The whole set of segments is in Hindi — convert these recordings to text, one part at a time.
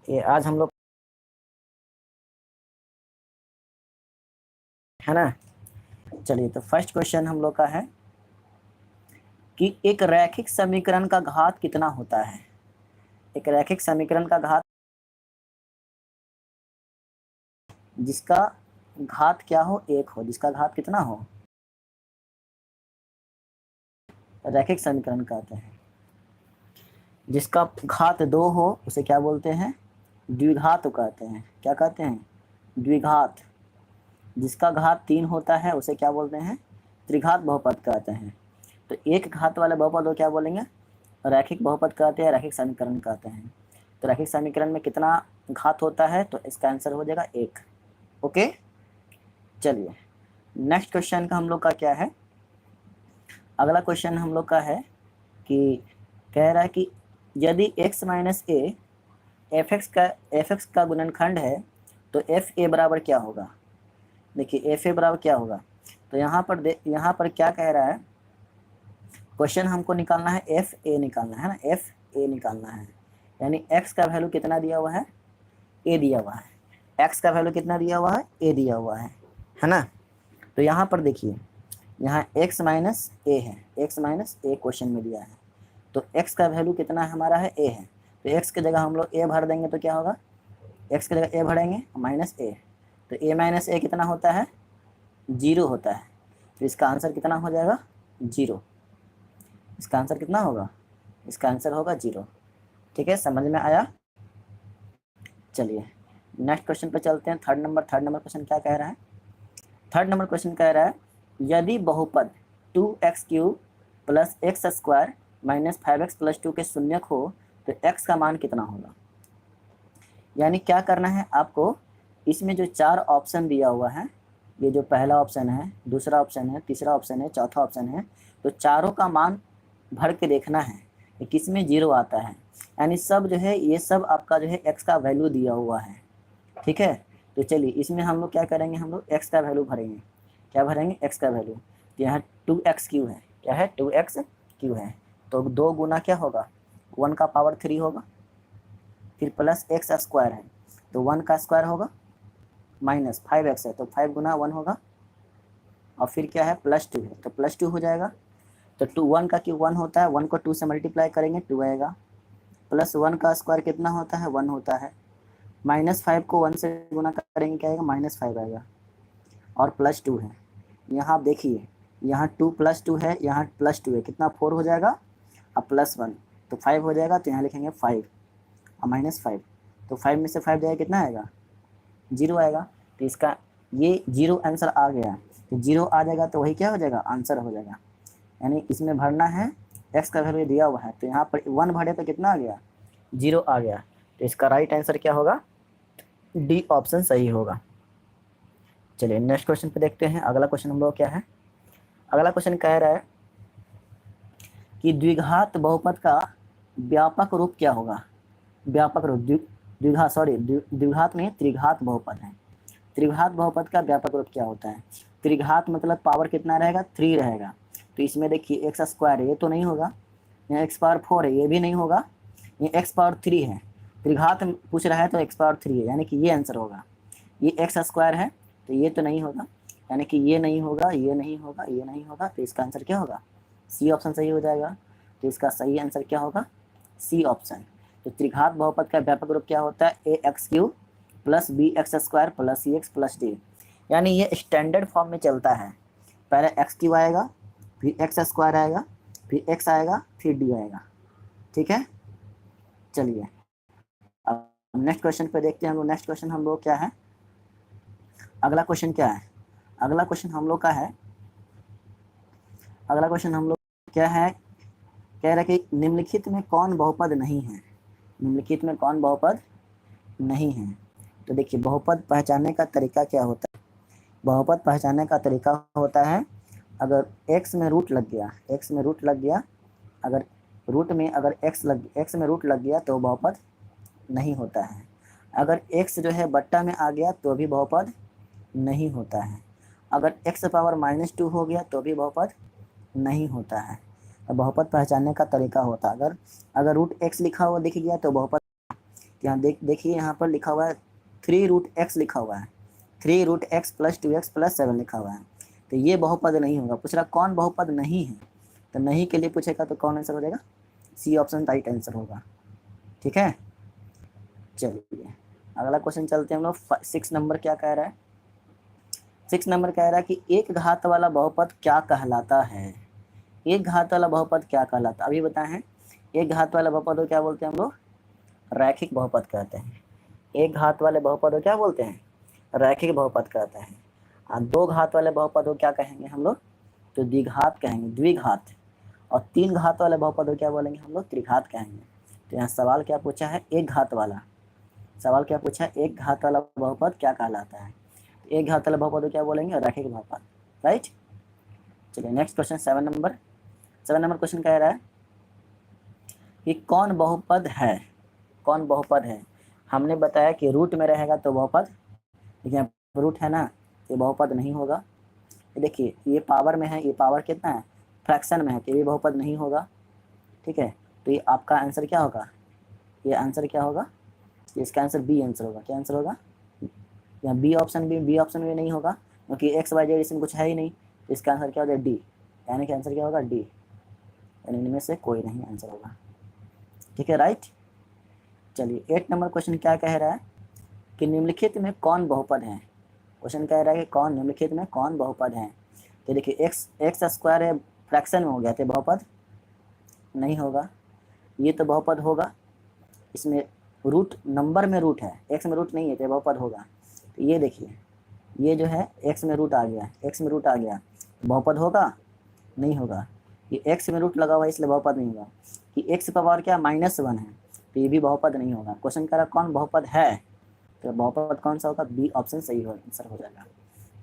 ये आज हम लोग है ना। चलिए तो फर्स्ट क्वेश्चन हम लोग का है कि एक रैखिक समीकरण का घात कितना होता है। एक रैखिक समीकरण का घात जिसका घात क्या हो, एक हो, जिसका घात कितना हो, रैखिक समीकरण कहते हैं। जिसका घात 2 हो उसे क्या बोलते हैं, द्विघात कहते हैं। क्या कहते हैं, द्विघात। जिसका घात 3 होता है उसे क्या बोलते हैं, त्रिघात बहुपद कहते हैं। तो एक घात वाले बहुपद को क्या बोलेंगे, रैखिक बहुपद कहते हैं, रैखिक समीकरण कहते हैं। तो रैखिक समीकरण में कितना घात होता है, तो इसका आंसर हो जाएगा 1। ओके, चलिए नेक्स्ट क्वेश्चन का हम लोग का क्या है। अगला क्वेश्चन हम लोग का है कि कह रहा है कि यदि x minus A F x का गुणनखंड है तो एफ ए बराबर क्या होगा। देखिए एफ ए बराबर क्या होगा, तो यहाँ पर क्या कह रहा है, क्वेश्चन हमको निकालना है एफ ए निकालना है ना, एफ ए निकालना है। यानी x का वैल्यू कितना दिया हुआ है, ए दिया हुआ है। x का वैल्यू कितना दिया हुआ है, ए दिया हुआ है ना। तो यहाँ पर देखिए, यहाँ x माइनस ए है, x माइनस ए क्वेश्चन में दिया है। तो x का वैल्यू कितना है हमारा है, a है। तो x की जगह हम लोग a भर देंगे तो क्या होगा, x की जगह a भरेंगे माइनस a। तो a माइनस ए कितना होता है, 0 होता है। तो इसका आंसर कितना हो जाएगा, 0। इसका आंसर कितना होगा, इसका आंसर होगा 0। ठीक है, समझ में आया। चलिए नेक्स्ट क्वेश्चन पे चलते हैं। थर्ड नंबर क्वेश्चन क्या कह रहा है। थर्ड नंबर क्वेश्चन कह रहा है यदि बहुपद 2x³ plus x square minus 5x plus 2 के शून्यक हो तो x का मान कितना होगा। यानी क्या करना है आपको, इसमें जो 4 ऑप्शन दिया हुआ है, ये जो पहला ऑप्शन है, दूसरा ऑप्शन है, तीसरा ऑप्शन है, चौथा ऑप्शन है, तो चारों का मान भर के देखना है कि किस में 0 आता है। यानी सब जो है, ये सब आपका जो है x का वैल्यू दिया हुआ है। ठीक है, तो चलिए इसमें हम लोग क्या करेंगे, हम लोग x का वैल्यू भरेंगे। क्या भरेंगे, x का वैल्यू। तो यहाँ 2x³ है, क्या है 2x³ है। तो 2 गुना क्या होगा, 1 का पावर 3 होगा, फिर प्लस एक्स स्क्वायर है तो 1 का स्क्वायर होगा, माइनस 5x है तो 5 गुना 1 होगा, और फिर क्या है प्लस 2 है तो प्लस 2 हो जाएगा। तो 1 का क्यूब 1 होता है, 1 को 2 से मल्टीप्लाई करेंगे 2 आएगा, प्लस 1 का स्क्वायर कितना होता है, 1 होता है, माइनस 5 को 1 से गुना करेंगे क्या आएगा, माइनस 5 आएगा, और प्लस 2 है। यहाँ आप देखिए, यहाँ 2 प्लस 2 है, यहाँ प्लस 2 है, कितना 4 हो जाएगा, अब प्लस 1 तो 5 हो जाएगा। तो यहाँ लिखेंगे 5 और माइनस 5, तो 5 में से 5 जाएगा कितना आएगा, 0 आएगा। तो इसका ये 0 आंसर आ गया। तो 0 आ जाएगा तो वही क्या हो जाएगा, आंसर हो जाएगा। यानी इसमें भरना है, x का वैल्यू दिया हुआ है, तो यहाँ पर 1 भरे तो कितना आ गया, 0 आ गया। तो इसका राइट आंसर क्या होगा, डी ऑप्शन सही होगा। चलिए नेक्स्ट क्वेश्चन पे देखते हैं। अगला क्वेश्चन हम लोग क्या है, अगला क्वेश्चन कह रहा है कि द्विघात बहुपद का व्यापक रूप क्या होगा। व्यापक रूप, द्विघात नहीं, त्रिघात बहुपद है। त्रिघात बहुपद का व्यापक रूप क्या होता है। त्रिघात मतलब पावर कितना रहेगा, 3 रहेगा। तो इसमें देखिए एक्स स्क्वायर है, ये तो नहीं होगा, यहाँ एक्स पावर 4 है, ये भी नहीं होगा, ये एक्स पावर 3 है। त्रिघात पूछ रहा है तो एक्स पावर 3 है, यानी कि ये आंसर होगा। ये एक्स स्क्वायर है तो ये तो नहीं होगा, यानी कि ये नहीं होगा, ये नहीं होगा, ये नहीं होगा। तो इसका आंसर क्या होगा, सी ऑप्शन सही हो जाएगा। तो इसका सही आंसर क्या होगा, सी ऑप्शन। तो त्रिघात बहुपद का व्यापक रूप क्या होता है, ax³ plus bx² plus cx plus d। यानी ये स्टैंडर्ड फॉर्म में चलता है, पहले x³ आएगा, फिर x² आएगा, फिर x आएगा, फिर d आएगा। ठीक है, चलिए अब नेक्स्ट क्वेश्चन पे देखते हैं हम लोग। नेक्स्ट क्वेश्चन हम लोग क्या है, अगला क्वेश्चन क्या है, अगला क्वेश्चन हम लोग का है, अगला क्वेश्चन हम लोग क्या है, कह रहा है कि निम्नलिखित में कौन बहुपद नहीं है। निम्नलिखित में कौन बहुपद नहीं है। तो देखिए बहुपद पहचानने का तरीका क्या होता है। बहुपद पहचानने का तरीका होता है, अगर x में रूट लग गया, x में रूट लग गया, अगर रूट में अगर x में रूट लग गया तो बहुपद नहीं होता है। अगर x जो है बट्टा में आ गया तो भी बहुपद नहीं होता है। अगर x पावर -2 हो गया तो भी बहुपद नहीं होता है। और बहुपद पहचानने का तरीका होता है, अगर रूट एक्स लिखा हुआ दिख गया तो बहुपद। यहाँ देखिए यहाँ पर लिखा हुआ है 3 रूट एक्स लिखा हुआ है, 3 root x plus 2x plus 7 लिखा हुआ है, तो ये बहुपद नहीं होगा। पूछ रहा कौन बहुपद नहीं है, तो नहीं के लिए पूछेगा तो कौन आंसर हो जाएगा, सी ऑप्शन राइट आंसर होगा। ठीक है, चलिए अगला क्वेश्चन चलते हैं हम लोग। 6 नंबर क्या कह रहा है, 6 नंबर कह रहा है कि एक घात वाला बहुपद क्या कहलाता है। एक घात वाला बहुपद क्या कहलाता है, अभी बताए हैं। एक घात वाला बहुपद को क्या बोलते हैं हम लोग, रैखिक बहुपद कहते हैं। एक घात वाले बहुपद को क्या बोलते हैं, रैखिक बहुपद कहते हैं। और 2 घात वाले बहुपद को क्या कहेंगे हम लोग, तो द्विघात कहेंगे, द्विघात। और 3 घात वाले बहुपद को क्या बोलेंगे हम लोग, त्रिघात कहेंगे। तो यहाँ सवाल क्या पूछा है, एक घात वाला, सवाल क्या पूछा है, एक घात वाला बहुपद क्या कहलाता है। एक घात वाला बहुपद को क्या बोलेंगे, रैखिक बहुपद, राइट। चलिए next question 7 number. 7 number question कह रहा है कि कौन बहुपद है, कौन बहुपद है। हमने बताया कि रूट में रहेगा तो बहुपद, लेकिन रूट है ना, ये बहुपद नहीं होगा। देखिए ये पावर में है, ये पावर कितना है, फ्रैक्शन में है, तो ये बहुपद नहीं होगा। ठीक है, तो ये आपका आंसर क्या होगा, ये आंसर क्या होगा, इसका आंसर बी आंसर होगा। क्या आंसर होगा, या बी ऑप्शन भी नहीं होगा, क्योंकि एक्स वाई जेड इसमें कुछ है ही नहीं, तो इसका आंसर क्या होगा, डी। यानी कि आंसर क्या होगा, डी, यानी इनमें से कोई नहीं आंसर होगा। ठीक है, राइट। चलिए 8 नंबर क्वेश्चन क्या कह रहा है कि निम्नलिखित में कौन बहुपद है। क्वेश्चन कह रहा है कि कौन निम्नलिखित में कौन बहुपद है। तो देखिए एक्स स्क्वायर है, फ्रैक्शन में हो गया, तो बहुपद नहीं होगा। ये तो बहुपद होगा, इसमें रूट नंबर में रूट है, एक्स में रूट नहीं है, तो बहुपद होगा। तो ये देखिए ये जो है एक्स में रूट आ गया, एक्स में रूट आ गया, बहुपद होगा, नहीं होगा। ये एक्स में रूट लगा हुआ है इसलिए बहुपद नहीं होगा। कि एक्स पावर क्या -1 है, तो ये भी बहुपद नहीं होगा। क्वेश्चन कह रहा कौन बहुपद है, तो बहुपद कौन सा होगा, बी ऑप्शन सही आंसर हो जाएगा।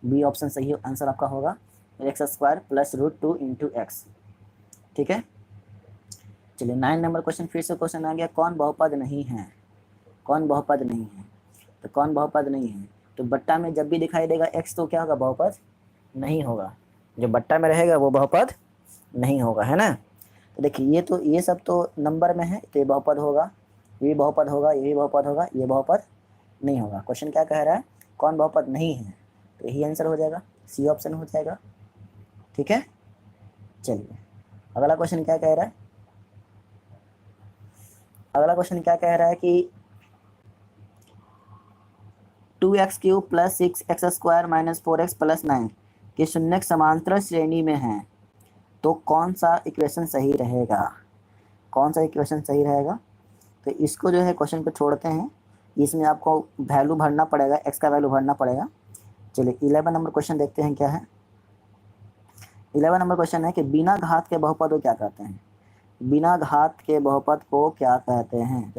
बी ऑप्शन सही आंसर आपका होगा, x square plus √2 into x. ठीक है, चलिए 9 नंबर क्वेश्चन, फिर से क्वेश्चन आ गया कौन बहुपद नहीं है, कौन बहुपद नहीं है। तो कौन बहुपद नहीं है, तो बट्टा में जब भी दिखाई देगा एक्स तो क्या होगा, बहुपद नहीं होगा। जो बट्टा में रहेगा वो बहुपद नहीं होगा, है ना। तो देखिए ये सब तो नंबर में है, तो ये बहुपद होगा, ये बहुपद होगा, ये बहुपद होगा, ये बहुपद नहीं होगा। क्वेश्चन क्या कह रहा है, कौन बहुपद नहीं है, तो यही आंसर हो जाएगा, सी ऑप्शन हो जाएगा। ठीक है, चलिए अगला क्वेश्चन क्या कह रहा है, अगला क्वेश्चन क्या कह रहा है कि 2x³ plus 6x² minus 4x plus 9 के शून्यक समांतर श्रेणी में है, तो कौन सा इक्वेशन सही रहेगा, कौन सा इक्वेशन सही रहेगा। तो इसको जो है क्वेश्चन को छोड़ते हैं, इसमें आपको वैल्यू भरना पड़ेगा, एक्स का वैल्यू भरना पड़ेगा। चलिए 11 नंबर क्वेश्चन देखते हैं क्या है। 11 नंबर क्वेश्चन है कि बिना घात के बहुपद को क्या कहते हैं, बिना घात के बहुपद को क्या कहते हैं।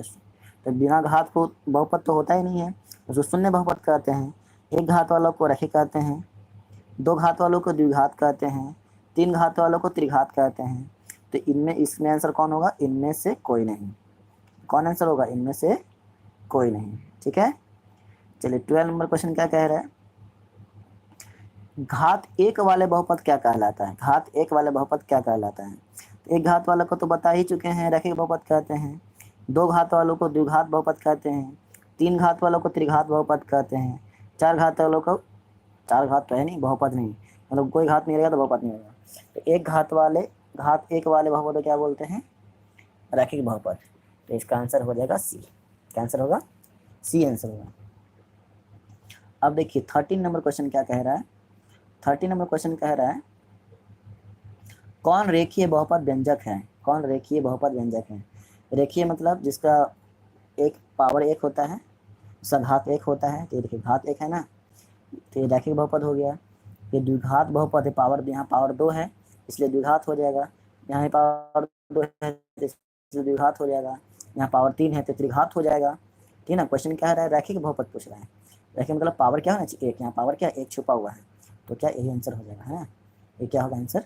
तो बिना घात को बहुपद तो होता ही नहीं है, उसको शून्य बहुपद कहते हैं। एक घात वालों को रैखिक कहते हैं, 2 घात वालों को द्विघात कहते हैं, 3 घात वालों को त्रिघात कहते हैं। तो इनमें इसमें आंसर कौन होगा, इनमें से कोई नहीं। कौन आंसर होगा, इनमें से कोई नहीं। ठीक है, चलिए 12 नंबर क्वेश्चन क्या कह रहा है, घात 1 वाले बहुपद क्या कहलाता है, घात 1 वाले बहुपद क्या कहलाता है। तो एक घात वालों को तो बता ही चुके हैं, रैखिक बहुपद कहते हैं। 2 घात वालों को द्विघात बहुपद कहते हैं। 3 घात वालों को त्रिघात बहुपद कहते हैं। 4 घात वालों को, 4 घात तो है नहीं, बहुपद नहीं, मतलब कोई घात नहीं रहेगा तो बहुपद नहीं होगा। तो एक घात 1 वाले बहुपद को क्या बोलते हैं, रैखिक बहुपद। तो इसका आंसर हो जाएगा सी। क्या आंसर होगा, सी आंसर होगा। अब देखिए 13 नंबर क्वेश्चन क्या कह रहा है। 13 नंबर क्वेश्चन कह रहा है कौन रेखीय बहुपद व्यंजक है, कौन रेखीय बहुपद व्यंजक है। रेखीय मतलब जिसका एक पावर 1 होता है, उसका घात 1 होता है। तो ये देखिए घात 1 है ना, तो ये रैखिक बहुपद हो गया। ये द्विघात बहुपद है, पावर यहाँ पावर 2 है इसलिए द्विघात हो जाएगा। यहाँ पावर 2 है तो इसलिए द्विघात हो जाएगा। यहाँ पावर 3 है तो त्रिघात हो जाएगा। ठीक है ना। क्वेश्चन क्या है, रैखिक बहुपद पूछ रहा है। रैखिक मतलब पावर क्या होना चाहिए, 1। यहाँ पावर क्या 1 छुपा हुआ है, तो क्या यही आंसर हो जाएगा, है ना। ये क्या होगा आंसर,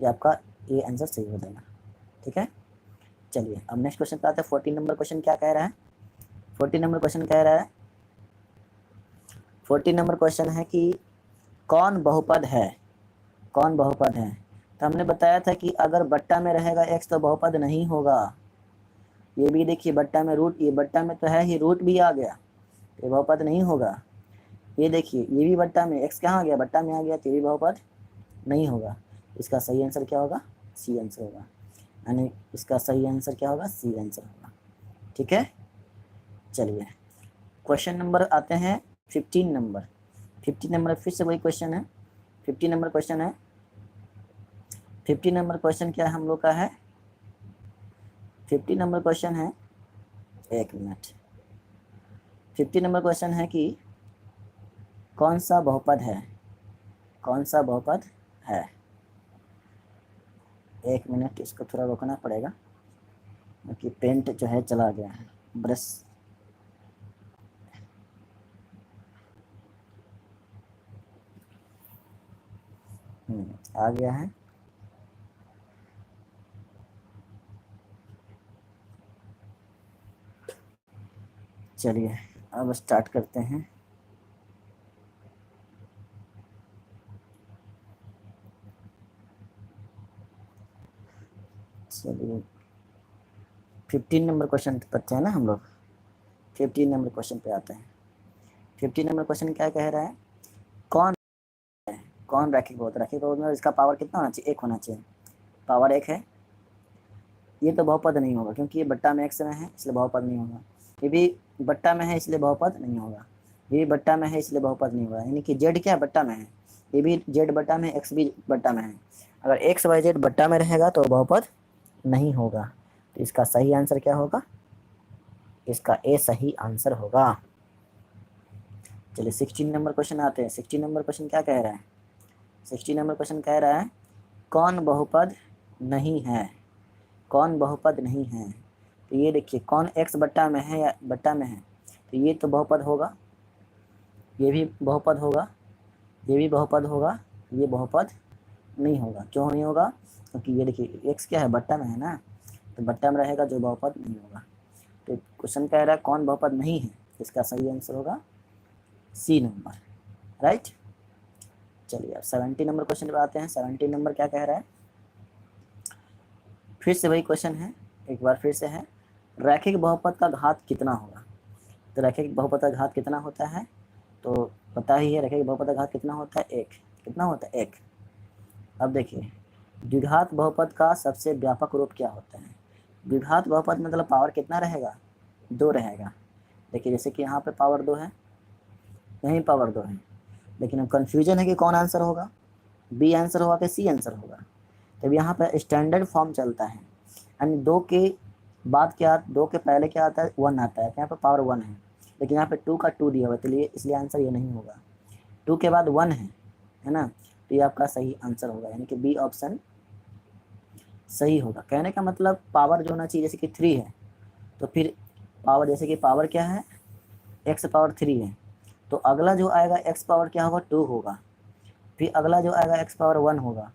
ये आपका ये आंसर सही हो जाएगा। ठीक है, चलिए अब नेक्स्ट क्वेश्चन पे आते हैं। 14 नंबर क्वेश्चन क्या कह रहा है। 14 नंबर क्वेश्चन कह रहा है, 14 नंबर क्वेश्चन है कि कौन बहुपद है, कौन बहुपद है। तो हमने बताया था कि अगर बट्टा में रहेगा x तो बहुपद नहीं होगा। ये भी देखिए बट्टा में रूट, ये बट्टा में तो है ही, रूट भी आ गया, ये बहुपद नहीं होगा। ये देखिए ये भी बट्टा में, x कहाँ आ गया, बट्टा में आ गया, तो ये भी बहुपद नहीं होगा। इसका सही आंसर क्या होगा, सी आंसर होगा, यानी इसका सही आंसर क्या होगा, सी आंसर होगा। ठीक है, चलिए क्वेश्चन नंबर आते हैं 15 नंबर। 15 नंबर फिर से वही क्वेश्चन है, 15 नंबर क्वेश्चन है। 15 नंबर क्वेश्चन क्या हम लोग का है, 50 नंबर क्वेश्चन है, एक मिनट। 50 नंबर क्वेश्चन है कि कौन सा बहुपद है, कौन सा बहुपद है। एक मिनट, इसको थोड़ा रोकना पड़ेगा क्योंकि पेंट जो है चला गया है, ब्रश। आ गया है। चलिए अब स्टार्ट करते हैं। चलिए 15 नंबर क्वेश्चन पर थे ना हम लोग, 15 नंबर क्वेश्चन पे आते हैं। 15 नंबर क्वेश्चन क्या कह रहा है, कौन रैखिक बहुपद, रैखिक बहुपद में इसका पावर कितना होना चाहिए, एक होना चाहिए, पावर एक है। ये तो बहुपद नहीं होगा क्योंकि ये बट्टा में x में है इसलिए बहुपद नहीं होगा। ये भी बट्टा में है इसलिए बहुपद नहीं होगा, ये भी बट्टा में है इसलिए बहुपद नहीं होगा, यानी कि z क्या बट्टा में है, ये भी z बट्टा में, x भी बट्टा में है। अगर x y z बट्टा में रहेगा तो बहुपद नहीं होगा। तो इसका सही आंसर क्या होगा, इसका ए सही आंसर होगा। चलिए 16 नंबर क्वेश्चन आते हैं। 16 नंबर क्वेश्चन क्या कह रहा है, 16 नंबर क्वेश्चन कह रहा है कौन बहुपद नहीं है, कौन बहुपद नहीं है। तो ये देखिए कौन x बट्टा में है या बट्टा में है, तो ये तो बहुपद होगा, ये भी बहुपद होगा, ये भी बहुपद होगा, ये बहुपद नहीं होगा। क्यों नहीं होगा, क्योंकि ये देखिए x क्या है, बट्टा में है ना, तो बट्टा में रहेगा जो बहुपद नहीं होगा। तो क्वेश्चन कह रहा है कौन बहुपद नहीं है, इसका सही आंसर होगा सी नंबर, राइट। चलिए अब 17 नंबर क्वेश्चन पे आते हैं। 17 नंबर क्या कह रहा है, फिर से वही क्वेश्चन है, एक बार फिर से है, रैखिक बहुपद का घात कितना होगा। तो रैखिक बहुपद का घात कितना होता है, तो पता ही है रैखिक बहुपद का घात कितना होता है, एक। कितना होता है, एक। अब देखिए द्विघात बहुपद का सबसे व्यापक रूप क्या होता है। द्विघात बहुपद मतलब पावर कितना रहेगा, दो रहेगा। देखिए जैसे कि यहाँ पे पावर दो है, यहीं पावर दो है, लेकिन अब कन्फ्यूजन है कि कौन आंसर होगा, बी आंसर होगा कि सी आंसर होगा। तब यहाँ पे स्टैंडर्ड फॉर्म चलता है, यानी दो के बाद क्या, दो के पहले क्या आता है, वन आता है, तो यहाँ पे पावर वन है, लेकिन यहाँ पे टू का टू दिया हुआ है, इसलिए आंसर ये नहीं होगा। टू के बाद वन है ना, तो ये आपका सही आंसर होगा, यानी कि बी ऑप्शन सही होगा। कहने का मतलब पावर जो होना चाहिए, जैसे कि थ्री है तो फिर पावर, जैसे कि पावर क्या है, एक्स पावर थ्री है, तो अगला जो आएगा एक्स पावर क्या होगा, टू होगा, फिर अगला जो आएगा एक्स पावर वन होगा,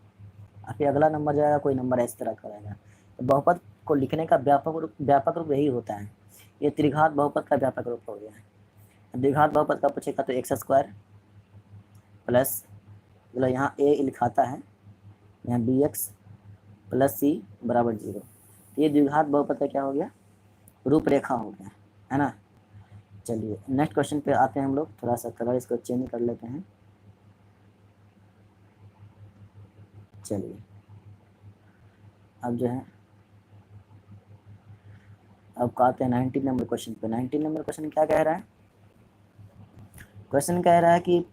और फिर अगला नंबर जाएगा कोई नंबर इस तरह का रहेगा। तो बहुपद को लिखने का व्यापक रूप यही होता है। ये त्रिघात बहुपद का व्यापक रूप हो गया है। द्विघात बहुपद का पूछेगा तो एक्स स्क्वायर प्लस, मतलब यहाँ ए लिखाता है, यहाँ बी एक्स प्लस सी बराबर जीरो। तो ये द्विघात बहुपद का क्या हो गया, रूपरेखा हो गया, है ना। चलिए नेक्स्ट क्वेश्चन पे आते हैं हम लोग, थोड़ा सा कलर इसको चेंज कर लेते हैं। चलिए अब जो है, अब आते हैं 19 नंबर क्वेश्चन पे। 19 नंबर क्वेश्चन क्या कह रहा है, क्वेश्चन कह रहा है कि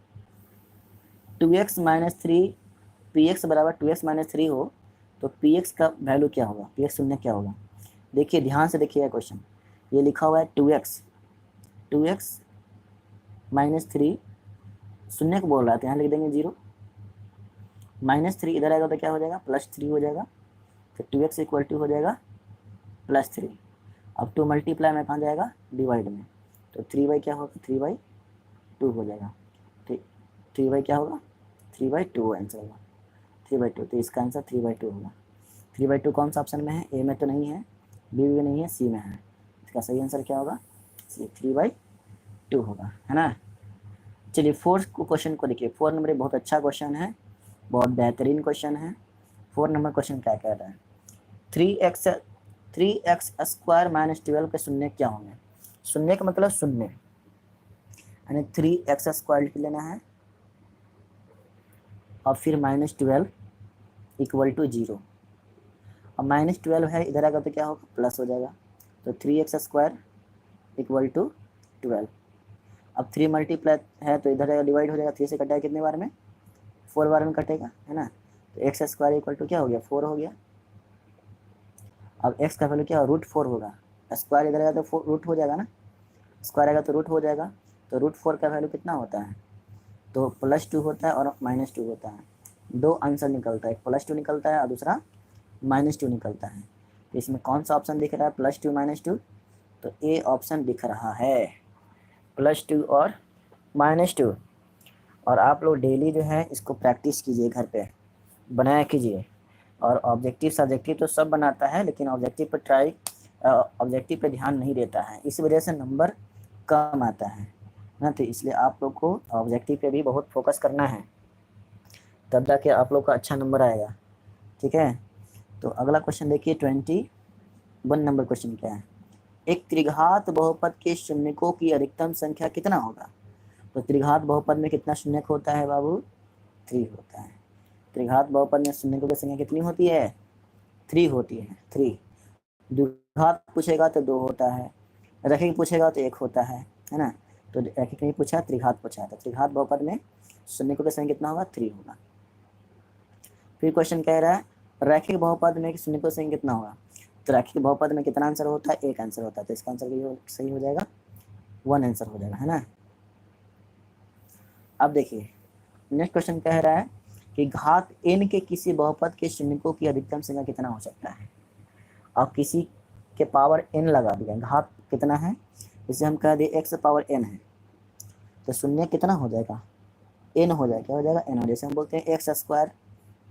2x minus three, P x बराबर 2x माइनस थ्री हो तो पी एक्स का वैल्यू क्या होगा, पी एक्स शून्य क्या होगा। देखिए ध्यान से देखिएगा क्वेश्चन, ये लिखा हुआ है 2x माइनस थ्री, शून्य को बोल रहा है तो यहाँ लिख देंगे जीरो, माइनस थ्री इधर आएगा तो क्या हो जाएगा, प्लस थ्री हो जाएगा, फिर 2x इक्वल टू हो जाएगा प्लस थ्री। अब 2 मल्टीप्लाई में कहाँ जाएगा, डिवाइड में, तो 3 क्या होगा, 3/2 हो जाएगा। 3 क्या होगा, 3/2 आंसर होगा, 3/2। तो इसका आंसर 3/2 होगा। 3/2 कौन सा ऑप्शन में है, ए में तो नहीं है, बी में नहीं है, सी में है। इसका सही आंसर क्या होगा, सी 3/2 होगा, है ना। चलिए 4 क्वेश्चन को देखिए। 4 नंबर बहुत अच्छा क्वेश्चन है, बहुत बेहतरीन क्वेश्चन है। 4 नंबर क्वेश्चन क्या कह रहा है, 3x स्क्वायर माइनस 12 के शून्य क्या होंगे। शून्य का मतलब शून्य, यानी 3x स्क्वायर लिख लेना है और फिर -12 इक्वल टू 0। अब -12 है, इधर आएगा तो क्या होगा, प्लस हो जाएगा। तो 3x स्क्वायर इक्वल टू 12। अब 3 मल्टीप्लाई है तो इधर डिवाइड हो जाएगा, 3 से कटेगा कितने बार में, 4 बार में कटेगा, है ना। तो एक्स स्क्वायर इक्वल टू क्या हो गया, 4 हो गया। अब x का वैल्यू क्या हो, √4 होगा। स्क्वायर इधर आएगा तो रूट हो जाएगा ना, स्क्वायर आएगा तो रूट हो जाएगा। तो √4 का वैल्यू कितना होता है, तो +2 होता है और -2 होता है। दो आंसर निकलता है, एक +2 निकलता है और दूसरा -2 निकलता है। तो इसमें कौन सा ऑप्शन दिख रहा है, +2 -2, तो ए ऑप्शन दिख रहा है, +2 और -2। और आप लोग डेली जो है इसको प्रैक्टिस कीजिए, घर पे बनाया कीजिए। और ऑब्जेक्टिव सब्जेक्टिव तो सब बनाता है, लेकिन ऑब्जेक्टिव पर ऑब्जेक्टिव पे ध्यान नहीं देता है, इस वजह से नंबर कम आता है ना। तो इसलिए आप लोग को ऑब्जेक्टिव पे भी बहुत फोकस करना है, तब जाके आप लोग का अच्छा नंबर आएगा, ठीक है। तो अगला क्वेश्चन देखिए, 21 नंबर क्वेश्चन क्या है, एक त्रिघात बहुपद के शून्यकों की अधिकतम संख्या कितना होगा। तो त्रिघात बहुपद में कितना शून्यक होता है बाबू, 3 होता है। त्रिघात बहुपद में शून्यकों की संख्या कितनी होती है, 3 होती है, 3। द्विघात पूछेगा तो 2 होता है, रैखिक पूछेगा तो 1 होता है ना। तो रैखिक नहीं पूछा, त्रिघात पूछा है। तो त्रिघात बहुपद में शून्यकों की संख्या कितना होगा, 3 होगा। फिर क्वेश्चन कह रहा है रैखिक बहुपद में शून्यकों की संख्या कितना होगा। तो रैखिक बहुपद में कितना आंसर होता है, 1 आंसर होता है। तो इसका आंसर सही हो जाएगा, 1 आंसर हो जाएगा, है ना। अब देखिए नेक्स्ट क्वेश्चन कह रहा है कि घात n के किसी बहुपद के शून्यकों की अधिकतम संख्या कितना हो सकता है। और किसी के पावर n लगा दिया, घात कितना है, इसे हम कह दिए x पावर n है, तो शून्य कितना हो जाएगा, n हो जाएगा, क्या हो जाएगा, n। जैसे हम बोलते हैं x स्क्वायर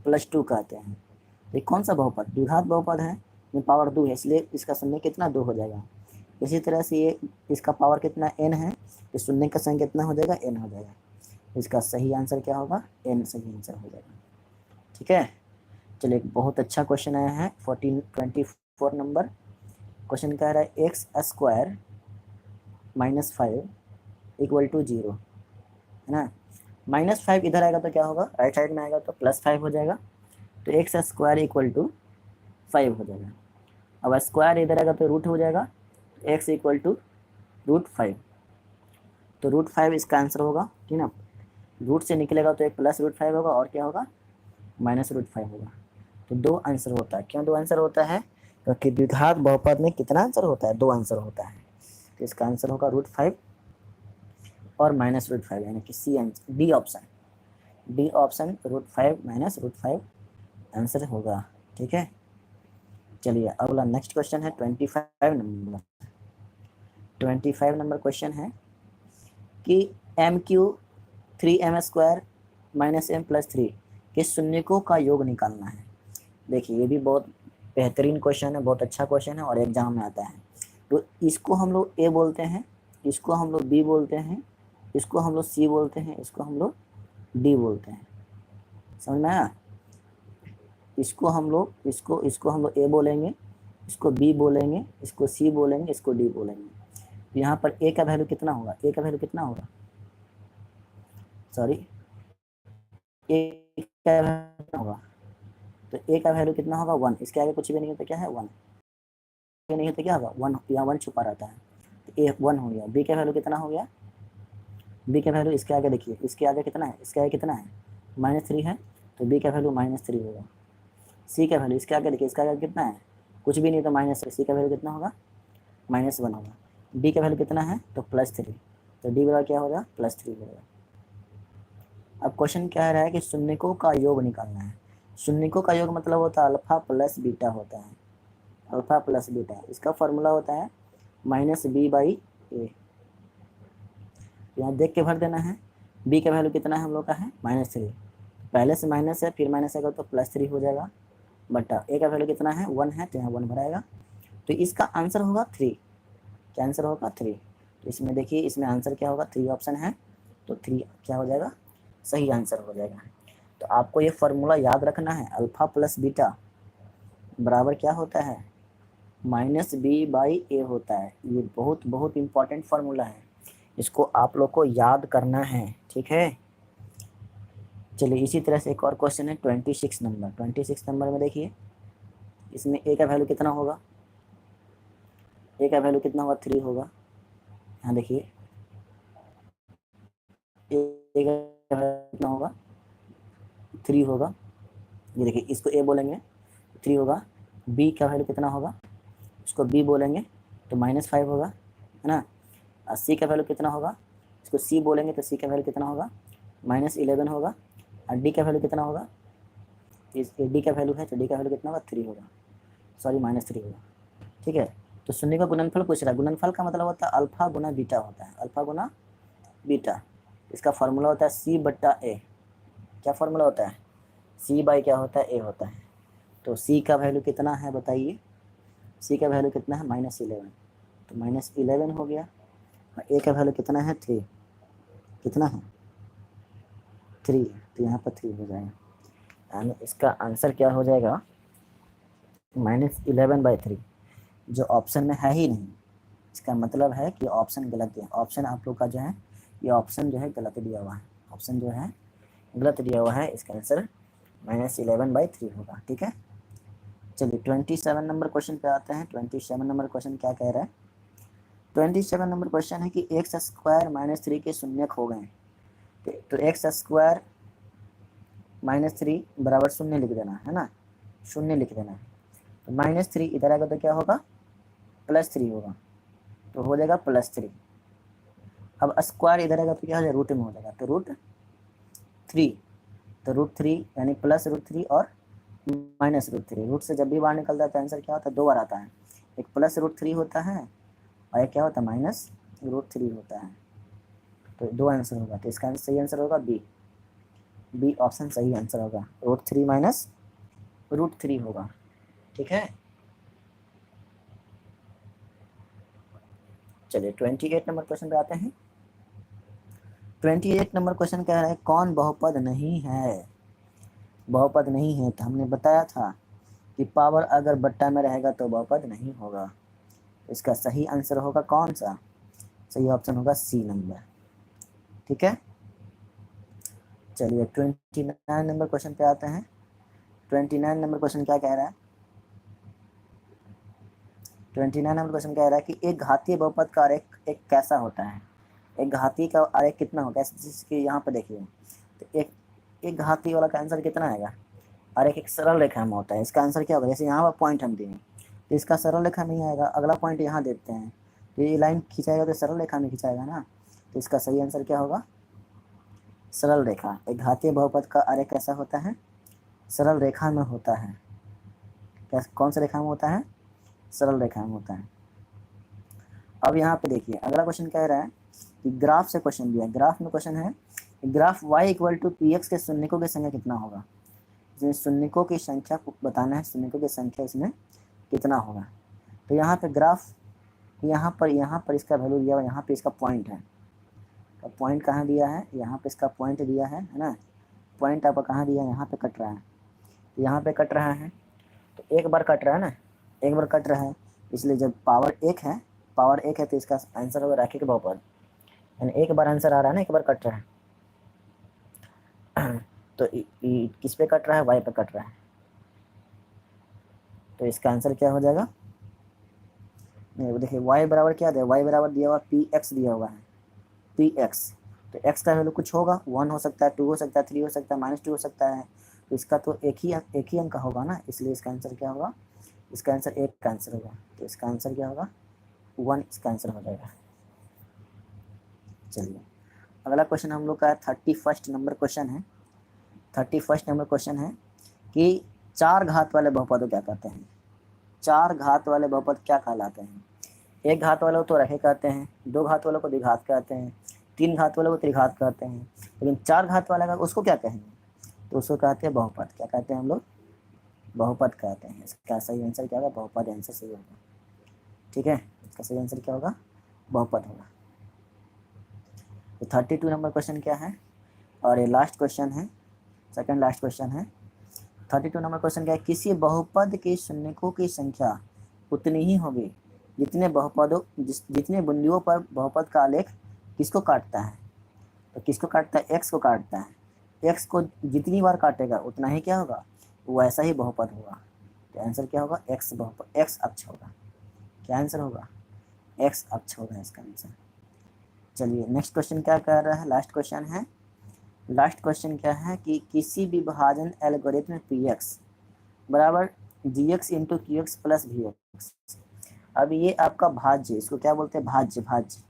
+2 कहते हैं। तो कौन सा बहुपद, द्विघात बहुपद है, ये पावर 2 है, इसलिए इसका शून्य कितना, 2 हो जाएगा। इसी तरह से ये इसका पावर कितना n है, तो शून्य का संख्या कितना हो जाएगा, n हो जाएगा। इसका सही आंसर क्या होगा, n सही आंसर हो जाएगा, ठीक है। चलिए एक बहुत अच्छा क्वेश्चन आया है 24 नंबर क्वेश्चन कह रहा है x स्क्वायर -5 इक्वल टू 0, है ना। -5 इधर आएगा तो क्या होगा, राइट साइड में आएगा तो +5 हो जाएगा। तो एक्स स्क्वायर इक्वल टू 5 हो जाएगा। अब स्क्वायर इधर आएगा तो रूट हो जाएगा, x इक्वल टू √5। तो √5 इसका आंसर होगा, ठीक ना। रूट से निकलेगा तो एक +√5 होगा और क्या होगा, -√5 होगा। तो 2 आंसर होता है। क्यों 2 आंसर होता है, क्योंकि द्विघात बहुपद में कितना आंसर होता है, 2 आंसर होता है। तो इसका आंसर होगा √5 और -√5, यानी कि C answer, D option, D option √5 -√5 answer होगा, ठीक है। चलिए अगला नेक्स्ट क्वेश्चन है 25 नंबर क्वेश्चन है कि MQ 3m² -m+3 के शून्यकों का योग निकालना है। देखिए ये भी बहुत बेहतरीन क्वेश्चन है, बहुत अच्छा क्वेश्चन है और एग्जाम में आता है। तो इसको हम लोग ए बोलते हैं, इसको हम लोग बी बोलते हैं, इसको हम लोग सी बोलते हैं, इसको हम लोग डी बोलते हैं, समझ में आया। इसको हम लोग इसको हम लोग ए बोलेंगे, इसको बी बोलेंगे, इसको सी बोलेंगे, इसको डी बोलेंगे। तो यहाँ पर ए का वैल्यू कितना होगा, ए का वैल्यू कितना होगा, सॉरी ए का वैल्यू कितना होगा, तो ए का वैल्यू कितना होगा, 1। इसके आगे कुछ भी नहीं है तो क्या है, 1 नहीं है तो क्या होगा, 1, यहाँ 1 छुपा रहता है। तो ए 1 हो गया। बी का वैल्यू कितना हो गया, बी का वैल्यू इसके आगे देखिए, इसके आगे कितना है, इसके आगे कितना है, -3 है, तो बी का वैल्यू -3 होगा। सी का वैल्यू इसके आगे देखिए, इसका आगे कितना है, कुछ भी नहीं तो -3, सी का वैल्यू कितना होगा, -1 होगा। डी का वैल्यू कितना है, तो +3, तो डी वाला क्या होगा, +3 होगा। अब क्वेश्चन क्या रहा है कि शून्यकों का योग निकालना है। शून्यकों का योग मतलब होता है अल्फा प्लस बीटा होता है, अल्फा प्लस बीटा। इसका फॉर्मूला होता है -b/a। यहाँ देख के भर देना है। b का वैल्यू कितना है हम लोग का है, -3, पहले से माइनस है, फिर माइनस आएगा तो +3 हो जाएगा, बटा a का वैल्यू कितना है, 1 है, तो यहाँ 1 भराएगा। तो इसका आंसर होगा 3। क्या आंसर होगा, 3। तो इसमें देखिए, इसमें आंसर क्या होगा, 3 ऑप्शन है, तो 3 क्या हो जाएगा, सही आंसर हो जाएगा। तो आपको ये फॉर्मूला याद रखना है, अल्फा प्लस बीटा बराबर क्या होता है, माइनस बी बाई ए होता है। ये बहुत बहुत इंपॉर्टेंट फार्मूला है, इसको आप लोग को याद करना है, ठीक है। चलिए इसी तरह से एक और क्वेश्चन है 26 नंबर। 26 नंबर में देखिए, इसमें ए का वैल्यू कितना होगा, ए का वैल्यू कितना होगा, 3 होगा। यहाँ देखिए ए का वैल्यू कितना होगा, 3 होगा। ये देखिए इसको ए बोलेंगे 3 होगा। बी का वैल्यू कितना होगा, इसको बी बोलेंगे तो -5 होगा, है ना। और सी का वैल्यू कितना होगा, इसको सी बोलेंगे तो सी का वैल्यू कितना होगा, -11 होगा। और डी का वैल्यू कितना होगा, इस डी का वैल्यू है तो डी का वैल्यू कितना होगा, 3 होगा, सॉरी -3 होगा, ठीक है। तो शून्य का गुणनफल पूछ रहा है। गुणनफल का मतलब होता है अल्फा गुना बीटा होता है, अल्फा गुना बीटा। इसका फार्मूला होता है सी बट्टा ए। क्या फार्मूला होता है, सी बाई क्या होता है, ए होता है। तो सी का वैल्यू कितना है बताइए, सी का वैल्यू कितना है, -11, तो -11 हो गया। और ए का वैल्यू कितना है, 3, कितना है 3, तो यहाँ पर 3 हो जाएगा। यानी इसका आंसर क्या हो जाएगा, -11/3, जो ऑप्शन में है ही नहीं। इसका मतलब है कि ऑप्शन गलत है। ऑप्शन आप लोग का जो है, ये ऑप्शन जो है गलत दिया हुआ है, ऑप्शन जो है गलत दिया हुआ है। इसका आंसर -11/3 होगा, ठीक है। चलिए 27 नंबर क्वेश्चन पे आते हैं। 27 नंबर क्वेश्चन क्या कह रहा है, 27 नंबर क्वेश्चन है कि x² - 3 के शून्यक हो गए। तो x² -3 बराबर 0 लिख देना है ना, 0 लिख देना है। तो -3 इधर आएगा तो क्या होगा, +3 होगा, तो हो जाएगा +3। अब स्क्वायर इधर आएगा तो क्या हो जाएगा, रूट में हो जाएगा, तो √3, तो √3 यानी +√3 और -√3। रूट से जब भी बाहर निकलता है तो आंसर क्या होता है, 2 बार आता है। एक +√3 होता है और एक क्या होता है, -√3 होता है। तो 2 आंसर होगा, तो इसका सही आंसर होगा बी। बी ऑप्शन सही आंसर होगा, √3 - √3 होगा, ठीक है। चलिए 28 नंबर क्वेश्चन पे आते हैं। 28 नंबर क्वेश्चन कह रहा है कौन बहुपद नहीं है। बहुपद नहीं है तो हमने बताया था कि पावर अगर बट्टा में रहेगा तो बहुपद नहीं होगा। इसका सही आंसर होगा कौन सा, सही ऑप्शन होगा सी नंबर, ठीक है। चलिए 29 नंबर क्वेश्चन पे आते हैं। 29 नंबर क्वेश्चन क्या कह रहा है, 29 नंबर क्वेश्चन कह रहा है कि एक घातीय बहुपद का आरेख एक कैसा होता है। एक घातीय का आरेख कितना होगा, जिसके यहाँ पे देखिए, तो एक घातीय वाला का आंसर कितना आएगा, आरेख एक सरल रेखा में होता है। इसका आंसर क्या होगा, जैसे यहाँ पर पॉइंट हम दिए तो इसका सरल रेखा नहीं आएगा, अगला पॉइंट यहाँ देते हैं तो ये लाइन खिंचाएगा तो सरल रेखा में खिंचाएगा ना। तो इसका सही आंसर क्या होगा, सरल रेखा। एक घातीय बहुपद का आरेख कैसा होता है, सरल रेखा में होता है। क्या कौन सा रेखा में होता है, सरल रेखा में होता है। अब यहाँ पे देखिए अगला क्वेश्चन कह रहा है कि ग्राफ से क्वेश्चन दिया है। ग्राफ में क्वेश्चन है ग्राफ y = px के शून्यकों की संख्या कितना होगा। इसमें शून्यकों की संख्या बताना है, शून्यकों की संख्या इसमें कितना होगा। तो यहाँ पे ग्राफ, यहाँ पर इसका वैल्यू दिया हुआ, यहाँ पे इसका पॉइंट है। तो पॉइंट कहाँ दिया है, यहाँ पे इसका पॉइंट दिया है ना। पॉइंट आपका कहाँ दिया है, यहाँ पे कट रहा है, यहाँ पे कट रहा है। तो एक बार कट रहा है ना, एक बार कट रहा है, इसलिए जब पावर 1 है, पावर 1 है तो इसका आंसर होगा रैखिक बहुपद। यानी एक बार आंसर आ रहा है ना, एक बार कट रहा है। तो किस पे कट रहा है, y पे कट रहा है, तो इसका आंसर क्या हो जाएगा, नहीं देखिए y बराबर क्या दिया, y बराबर दिया हुआ px दिया हुआ है, px। तो x का वैल्यू कुछ होगा, 1 हो सकता है, 2 हो सकता है, 3 हो सकता है, -2 हो सकता है। तो इसका तो एक ही अंक होगा ना, इसलिए इसका आंसर क्या होगा, इसका आंसर 1 का आंसर होगा। तो इसका आंसर क्या होगा, 1 इसका आंसर हो जाएगा। चलिए अगला क्वेश्चन हम लोग का 31 नंबर क्वेश्चन है। 31 नंबर क्वेश्चन है कि 4 घात वाले बहुपद क्या कहते हैं। 4 घात वाले बहुपद क्या कहलाते हैं। एक घात वालों को तो रेखिक कहते हैं, 2 घात वालों को द्विघात कहते हैं, 3 घात वालों को त्रिघात कहते हैं, लेकिन 4 घात वाला का उसको क्या कहेंगे, तो उसको कहते हैं बहुपद। क्या कहते हैं हम लोग, बहुपद कहते हैं। इसका सही आंसर क्या होगा, बहुपद आंसर सही होगा, ठीक है। इसका सही आंसर क्या होगा, बहुपद होगा। तो 32 नंबर क्वेश्चन क्या है, और ये लास्ट क्वेश्चन है। सेकंड लास्ट क्वेश्चन है। 32 नंबर क्वेश्चन क्या है, किसी बहुपद के शून्यकों की संख्या उतनी ही होगी जितने जितने बिंदुओं पर बहुपद का आलेख किसको काटता है। तो किसको काटता है, एक्स को काटता है। एक्स को जितनी बार काटेगा उतना ही क्या होगा, वैसा ही बहुपद होगा। तो आंसर क्या होगा, एक्स बहुपद, एक्स अक्ष होगा। क्या आंसर होगा, एक्स अक्ष होगा इसका आंसर। चलिए नेक्स्ट क्वेश्चन क्या कह रहा है, लास्ट क्वेश्चन है। लास्ट क्वेश्चन क्या है कि किसी विभाजन एल्गोरिथम पी एक्स बराबर g x into q x plus v x. अब ये आपका भाज्य, इसको क्या बोलते हैं, भाज्य, भाज्य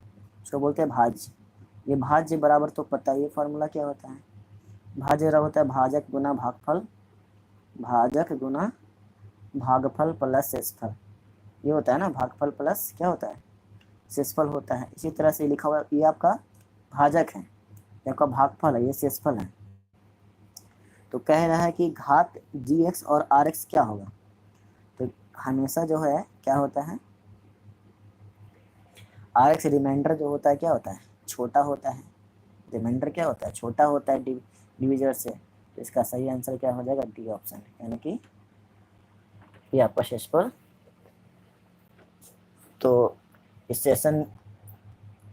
इसको बोलते हैं भाज्य। ये भाज्य बराबर तो पता है, ये फॉर्मूला क्या होता है, भाज्य होता है भाजक गुना भागफल, भाजक गुना भागफल प्लस शेषफल। ये होता है ना, भागफल प्लस क्या होता है, शेषफल होता है। इसी तरह से लिखा हुआ, ये आपका भाजक है, ये आपका भागफल है, ये शेषफल है। तो कह रहा है कि घात जी एक्स और आर एक्स क्या होगा। तो हमेशा जो है क्या होता है, आर एक्स रिमाइंडर जो होता है क्या होता है, छोटा होता है। रिमाइंडर क्या होता है, छोटा होता है डिविजर से। तो इसका सही आंसर क्या हो जाएगा, डी ऑप्शन, यानी कि ये आपका शेषफल। तो इस सेशन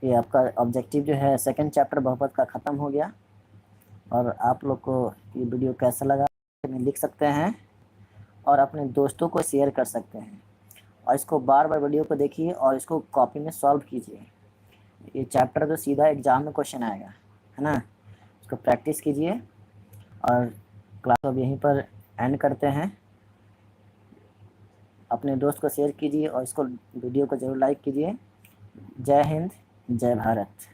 ये आपका ऑब्जेक्टिव जो है सेकंड चैप्टर बहुपद का ख़त्म हो गया। और आप लोग को ये वीडियो कैसा लगा में लिख सकते हैं और अपने दोस्तों को शेयर कर सकते हैं। और इसको बार बार वीडियो को देखिए और इसको कॉपी में सॉल्व कीजिए। ये चैप्टर तो सीधा एग्जाम में क्वेश्चन आएगा, है ना। इसको प्रैक्टिस कीजिए और क्लास अब यहीं पर एंड करते हैं। अपने दोस्त को शेयर कीजिए और इसको वीडियो को ज़रूर लाइक कीजिए। जय हिंद, जय भारत।